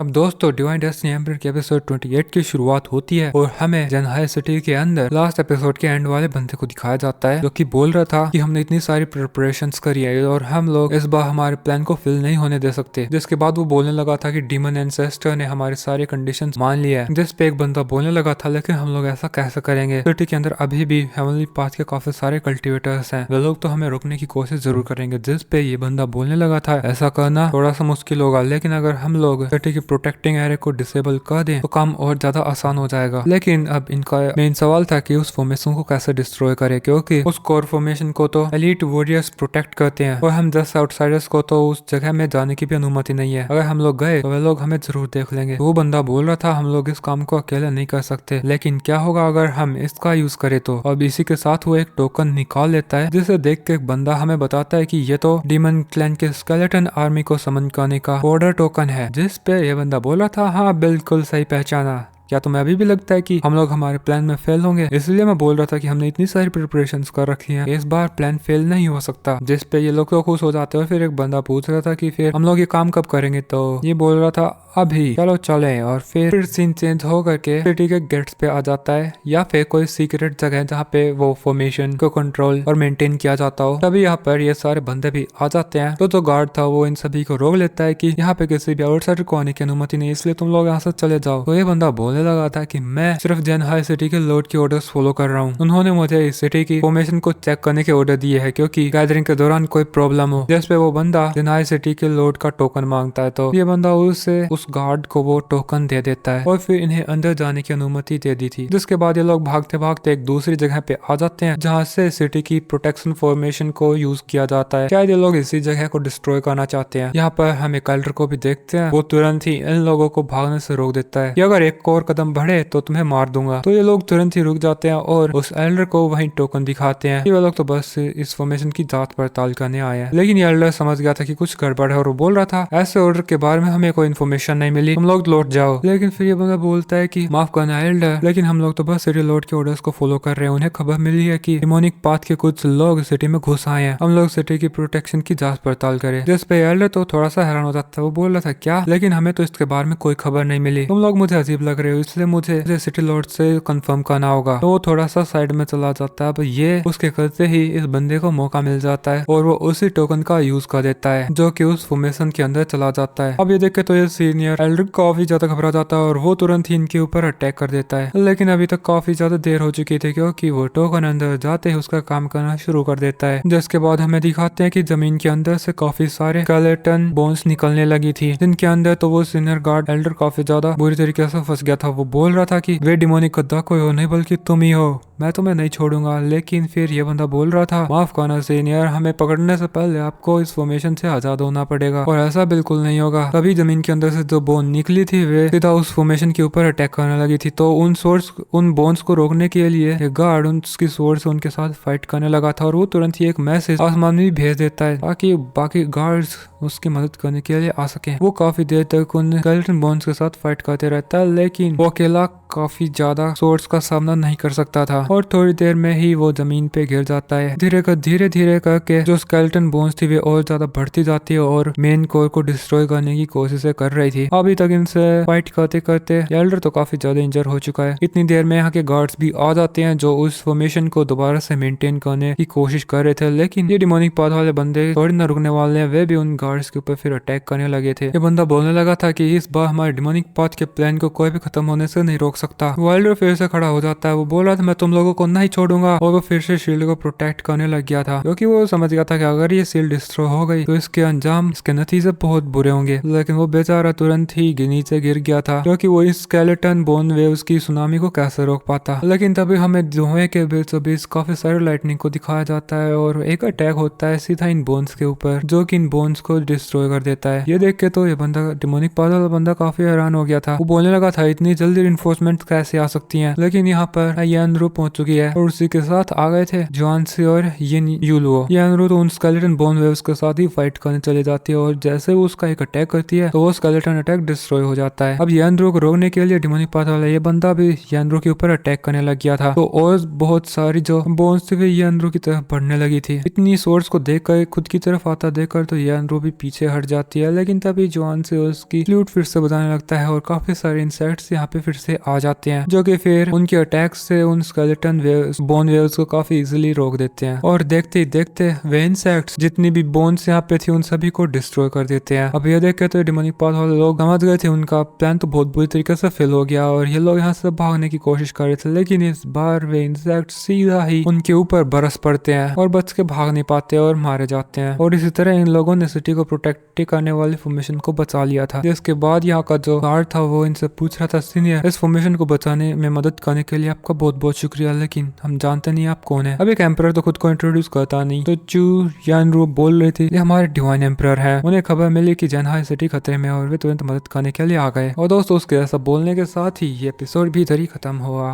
अब दोस्तों divine destiny emperor के एपिसोड 28 की शुरुआत होती है और हमें जनहाई सिटी के अंदर लास्ट एपिसोड के एंड वाले बंदे को दिखाया जाता है जो कि बोल रहा था कि हमने इतनी सारी प्रिपरेशंस करी है और हम लोग इस बार हमारे प्लान को फिल नहीं होने दे सकते। जिसके बाद वो बोलने लगा था कि डीमन एंसेस्टर ने हमारे सारे कंडीशंस मान लिया है। जिस पे एक बंदा बोलने लगा था लेकिन हम लोग ऐसा कैसे करेंगे, सिटी के अंदर अभी भी हेवनली पाथ के काफी सारे कल्टिवेटर्स हैं, वे लोग तो हमें रोकने की कोशिश जरूर करेंगे। जिस पे ये बंदा बोलने लगा था ऐसा करना थोड़ा सा मुश्किल होगा, लेकिन अगर हम लोग सिटी की प्रोटेक्टिंग एरिया को डिसेबल कर दें तो काम और ज्यादा आसान हो जाएगा। लेकिन अब इनका मेन सवाल था कि उस फॉर्मेशन को कैसे डिस्ट्रॉय करे, क्योंकि उस कोर फॉर्मेशन को तो एलीट वॉरियर्स प्रोटेक्ट करते हैं और हम जस्ट आउटसाइडर्स को तो उस जगह में जाने की भी अनुमति नहीं है। अगर हम लोग गए तो वे लोग हमें जरूर देख लेंगे। वो बंदा बोल रहा था हम लोग इस काम को अकेले नहीं कर सकते, लेकिन क्या होगा अगर हम इसका यूज करें तो। अब इसी के साथ वो एक टोकन निकाल लेता है जिसे देख के एक बंदा हमें बताता है कि ये तो डीमन क्लैन के स्केलेटन आर्मी को समन करने का ऑर्डर टोकन है। जिस पे ये बंदा बोला था हाँ बिल्कुल सही पहचाना। क्या तुम्हें अभी भी लगता है कि हम लोग हमारे प्लान में फेल होंगे? इसलिए मैं बोल रहा था कि हमने इतनी सारी प्रिपरेशंस कर रखी हैं, इस बार प्लान फेल नहीं हो सकता। जिस पे ये लोग तो खुश हो जाते हैं। फिर एक बंदा पूछ रहा था कि फिर हम लोग ये काम कब करेंगे, तो ये बोल रहा था अभी, चलो चले। और फिर सीन चेंज हो करके सिटी के गेट्स पे आ जाता है या फिर कोई सीक्रेट जगह जहाँ पे वो फॉर्मेशन को कंट्रोल और मेंटेन किया जाता हो। तभी यहाँ पर ये सारे बंदे भी आ जाते हैं। तो जो गार्ड था वो इन सभी को रोक लेता है कि यहाँ पे किसी भी आउटसाइडर को आने की अनुमति नहीं, इसलिए तुम लोग यहाँ से चले जाओ। तो ये बंदा बोलने लगा था कि मैं सिर्फ जनहाई सिटी के लॉर्ड के ऑर्डर्स फॉलो कर रहा हूँ। उन्होंने मुझे इस सिटी की फॉर्मेशन को चेक करने के ऑर्डर दिए है क्योंकि गैदरिंग के दौरान कोई प्रॉब्लम हो। जिस पे वो बंदा जनहाई सिटी के लॉर्ड का टोकन मांगता है, तो ये बंदा उसे उस गार्ड को वो टोकन दे देता है और फिर इन्हें अंदर जाने की अनुमति दे दी थी। जिसके बाद ये लोग भागते भागते एक दूसरी जगह पे आ जाते हैं जहाँ से सिटी की प्रोटेक्शन फॉर्मेशन को यूज किया जाता है। शायद ये लोग इसी जगह को डिस्ट्रॉय करना चाहते हैं। यहाँ पर हम एक एल्डर को भी देखते हैं, वो तुरंत ही इन लोगों को भागने से रोक देता है कि अगर एक और कदम बढ़े तो तुम्हें मार दूंगा। तो ये लोग तुरंत ही रुक जाते हैं और उस एल्डर को वहीं टोकन दिखाते हैं कि वे लोग तो बस इस फॉर्मेशन की जांच पड़ताल करने आए हैं। लेकिन ये एल्डर समझ गया था कि कुछ गड़बड़ है और वो बोल रहा था ऐसे ऑर्डर के बारे में हमें कोई इन्फॉर्मेशन नहीं मिली, तुम लोग लौट जाओ। लेकिन फिर ये बंदा बोलता है कि माफ करना एल्डर, लेकिन हम लोग तो बस सिटी लॉर्ड के ऑर्डर्स को फॉलो कर रहे हैं। उन्हें खबर मिली है कि डिमोनिक पाथ के कुछ लोग सिटी में घुस आए हैं, हम लोग सिटी की प्रोटेक्शन की जांच पड़ताल करें। जिस पे एल्डर तो थोड़ा सा हैरान हो जाता है। वो बोल रहा था क्या, लेकिन हमें तो इसके बारे में कोई खबर नहीं मिली, तुम लोग मुझे अजीब लग रहे हो, इसलिए मुझे सिटी लॉर्ड से कंफर्म करना होगा। तो वो थोड़ा सा साइड में चला जाता है। अब ये उसके करते ही इस बंदे को मौका मिल जाता है और वो उसी टोकन का यूज कर देता है जो कि उस फॉर्मेशन के अंदर चला जाता है। अब ये देखे तो ये सीनियर एल्डर काफी ज्यादा घबरा जाता है और वो तुरंत ही इनके ऊपर अटैक कर देता है। लेकिन अभी तक काफी ज्यादा देर हो चुकी थी क्योंकि वो टोकन अंदर जाते ही उसका काम करना शुरू कर देता है। जिसके बाद हमें दिखाते हैं कि जमीन के अंदर से काफी सारे स्केलेटन बोन्स निकलने लगी थी, जिनके अंदर तो वो सीनियर गार्ड एल्डर काफी ज्यादा बुरी तरीके से फंस गया था। वो बोल रहा था कि वे डिमोनिक गद्दा कोई हो नहीं बल्कि तुम ही हो, मैं तुम्हें नहीं छोड़ूंगा। लेकिन फिर ये बंदा बोल रहा था माफ करना सीनियर, हमें पकड़ने से पहले आपको इस फॉर्मेशन से आजाद होना पड़ेगा। और ऐसा बिल्कुल नहीं होगा। तभी जमीन के अंदर से जो बोन निकली थी वे सीधा उस फॉर्मेशन के ऊपर अटैक करने लगी थी। तो उन बोन्स को रोकने के लिए एक गार्ड उसकी स्वॉर्ड से उनके साथ फाइट करने लगा था और वो तुरंत ही एक मैसेज आसमान में भेज देता है ताकि बाकी गार्ड्स उसकी मदद करने के लिए आ सके। वो काफी देर तक उन स्केलेटन बोन्स के साथ फाइट करते रहता है, लेकिन वो अकेला काफी ज्यादा सोर्स का सामना नहीं कर सकता था और थोड़ी देर में ही वो जमीन पे गिर जाता है। धीरे धीरे करके जो स्केलेटन बोन्स थी वे और ज्यादा बढ़ती जाती है और मेन कोर को डिस्ट्रॉय करने की कोशिशें कर रही थी। अभी तक इनसे फाइट करते करते एल्डर तो काफी ज्यादा इंजर हो चुका है। इतनी देर में यहाँ के गार्ड्स भी आ जाते हैं जो उस फॉर्मेशन को दोबारा से मेंटेन करने की कोशिश कर रहे थे। लेकिन ये डिमोनिक पाथ वाले बंदे थोड़ी ना रुकने वाले हैं, वे भी उन गार्ड्स के ऊपर फिर अटैक करने लगे थे। ये बंदा बोलने लगा था कि इस बार हमारे डिमोनिक पाथ के प्लान को कोई भी खत्म होने से नहीं रोक सकता। वाइल्डर फिर से खड़ा हो जाता है। वो बोल रहा था मैं तुम लोगों को नहीं छोड़ूंगा और वो फिर से शील्ड को प्रोटेक्ट करने लग गया था क्योंकि वो समझ गया था कि अगर ये शील्ड डिस्ट्रॉय हो गई तो इसके अंजाम, इसके नतीजे बहुत बुरे होंगे। लेकिन वो बेचारा तुरंत ही नीचे गिर गया था क्योंकि वो इस स्केलेटन बोन वेव्स की सुनामी को कैसे रोक पाता। लेकिन तभी हमें धुएं के बीचों बीच काफी सारे लाइटनिंग को दिखाया जाता है और एक अटैक होता है सीधा इन बोन्स के ऊपर जो कि इन बोन्स को डिस्ट्रॉय कर देता है। ये देख के तो ये बंदा डिमोनिक पाथ वाला बंदा काफी हैरान हो गया था। वो बोलने लगा था इतनी जल्दी रिइंफोर्समेंट कैसे आ सकती है। लेकिन यहाँ पर ये अंदरू चुकी है और उसी के साथ आ गए थे जॉन्सी और यूलुओ। यानरू तो उन स्केलेटन बोन वेव्स के साथ ही फाइट करने चली जाती है और जैसे वो उसका एक अटैक करती है तो वो स्केलेटन अटैक डिस्ट्रॉय हो जाता है। अब यानरू को रोकने के लिए डिमोनिक पाथ वाला ये बंदा भी यानरू के ऊपर अटैक करने लग गया था, तो और बहुत सारी जो बोन्स थी यानरू की तरफ बढ़ने लगी थी। इतनी सोर्स को देखकर खुद की तरफ आता देखकर तो यानरू भी पीछे हट जाती है, लेकिन तभी जॉन से उसकी फ्लूट फिर से बजाने लगता है और काफी सारे इंसेक्ट्स यहाँ पे फिर से आ जाते हैं, जो कि फिर उनके अटैक से उन स्केलेटन वेव्स बोन वेव्स को काफी इजीली रोक देते हैं। और देखते ही देखते वे इंसेक्ट्स जितनी भी बोन्स यहाँ पे थी उन सभी को डिस्ट्रॉय कर देते हैं। अब ये देख के तो डिमोनिक पाथ वाले लोग समझ गए थे उनका प्लान तो बहुत बुरी तरीके से फेल हो गया और ये लोग यहाँ से भागने की कोशिश कर रहे थे, लेकिन इस बार वे इंसेक्ट सीधा ही उनके ऊपर बरस पड़ते हैं और बच के भाग नहीं पाते और मारे जाते हैं। और इसी तरह इन लोगों ने सिटी को प्रोटेक्ट करने वाली फॉर्मेशन को बचा लिया था। जिसके बाद यहाँ का जो गार्ड था वो इनसे पूछ रहा था, सीनियर इस फॉर्मेशन को बचाने में मदद करने के लिए आपका बहुत बहुत शुक्रिया, लेकिन हम जानते नहीं आप कौन है। अब एक एम्परर तो खुद को इंट्रोड्यूस करता नहीं, तो चू यानरू बोल रही थी ये हमारे डिवाइन एम्परर है। उन्हें खबर मिली कि जनहाई सिटी खतरे में और वे तुरंत मदद करने के लिए आ गए। और दोस्तों उसके ऐसा बोलने के साथ ही ये एपिसोड भी इधर ही खत्म हुआ।